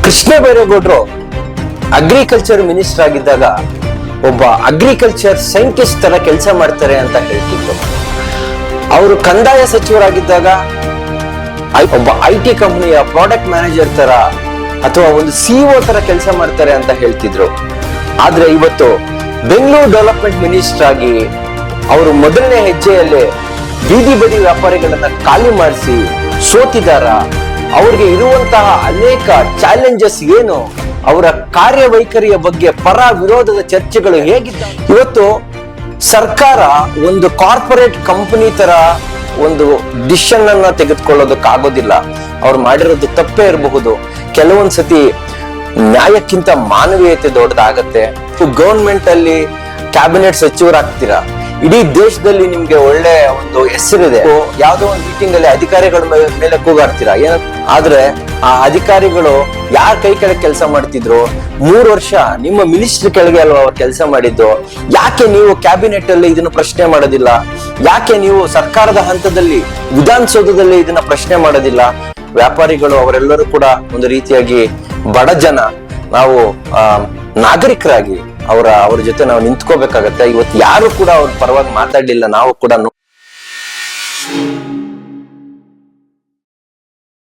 Krishna ಬೈರೇಗೌಡರು agriculture minister ಆಗಿದ್ದಾಗ ಒಬ್ಬ agriculture scientist ತರ ಕೆಲಸ ಮಾಡ್ತಾರೆ ಅಂತ ಹೇಳ್ತಿದ್ರು. ಅವರು ಕಂದಾಯ ಸಚಿವರಾಗಿದ್ದಾಗ ಒಬ್ಬ IT ಕಂಪನಿಯ ಪ್ರಾಡಕ್ಟ್ ಮ್ಯಾನೇಜರ್ ತರ ಅಥವಾ ಒಂದು CEO ತರ ಕೆಲಸ ಮಾಡ್ತಾರೆ ಅಂತ ಹೇಳ್ತಿದ್ರು. ಆದ್ರೆ ಇವತ್ತು ಬೆಂಗಳೂರು ಡೆವಲಪ್ಮೆಂಟ್ ಮಿನಿಸ್ಟರ್ ಆಗಿ ಅವರು ಮೊದಲನೇ ಹೆಜ್ಜೆಯಲ್ಲೇ ಬೀದಿ ಬದಿ ವ್ಯಾಪಾರಿಗಳನ್ನ ಖಾಲಿ ಮಾಡಿಸಿ ಸೋತಿದಾರ. ಅವ್ರಿಗೆ ಇರುವಂತಹ ಅನೇಕ ಚಾಲೆಂಜಸ್ ಏನು, ಅವರ ಕಾರ್ಯವೈಖರಿಯ ಬಗ್ಗೆ ಪರ ವಿರೋಧದ ಚರ್ಚೆಗಳು ಹೇಗಿದ್ದ. ಇವತ್ತು ಸರ್ಕಾರ ಒಂದು ಕಾರ್ಪೊರೇಟ್ ಕಂಪನಿ ತರ ಒಂದು ಡಿಸಿಷನ್ ಅನ್ನ ತೆಗೆದುಕೊಳ್ಳೋದಕ್ಕಾಗೋದಿಲ್ಲ. ಅವ್ರು ಮಾಡಿರೋದು ತಪ್ಪೇ ಇರಬಹುದು. ಕೆಲವೊಂದ್ಸತಿ ನ್ಯಾಯಕ್ಕಿಂತ ಮಾನವೀಯತೆ ದೊಡ್ಡದಾಗತ್ತೆ. ಗವರ್ಮೆಂಟ್ ಅಲ್ಲಿ ಕ್ಯಾಬಿನೆಟ್ ಸಚಿವರಾಗ್ತೀರಾ, ಇಡೀ ದೇಶದಲ್ಲಿ ನಿಮ್ಗೆ ಒಳ್ಳೆ ಒಂದು ಹೆಸರಿದೆ. ಯಾವ್ದೋ ಒಂದು ಮೀಟಿಂಗ್ ಅಲ್ಲಿ ಅಧಿಕಾರಿಗಳ ಮೇಲೆ ಕೂಗಾಡ್ತೀರಾ ಆದ್ರೆ ಆ ಅಧಿಕಾರಿಗಳು ಯಾರ ಕೈ ಕೆಳಗೆ ಕೆಲಸ ಮಾಡ್ತಿದ್ರು? 3 ವರ್ಷ ನಿಮ್ಮ ಮಿನಿಸ್ಟರ್ ಕೆಳಗೆ ಅಲ್ವಾ ಅವ್ರು ಕೆಲಸ ಮಾಡಿದ್ದು. ಯಾಕೆ ನೀವು ಕ್ಯಾಬಿನೆಟ್ ಅಲ್ಲಿ ಇದನ್ನ ಪ್ರಶ್ನೆ ಮಾಡೋದಿಲ್ಲ? ಯಾಕೆ ನೀವು ಸರ್ಕಾರದ ಹಂತದಲ್ಲಿ ವಿಧಾನಸೌಧದಲ್ಲಿ ಇದನ್ನ ಪ್ರಶ್ನೆ ಮಾಡೋದಿಲ್ಲ? ವ್ಯಾಪಾರಿಗಳು ಅವರೆಲ್ಲರೂ ಕೂಡ ಒಂದು ರೀತಿಯಾಗಿ ಬಡ ಜನ. ನಾವು ನಾಗರಿಕರಾಗಿ ಅವ್ರ ಜೊತೆ ನಾವು ನಿಂತ್ಕೋಬೇಕಾಗತ್ತೆ. ಇವತ್ತು ಯಾರು ಕೂಡ ಅವ್ರ ಪರವಾಗಿ ಮಾತಾಡ್ಲಿಲ್ಲ. ನಾವು ಕೂಡ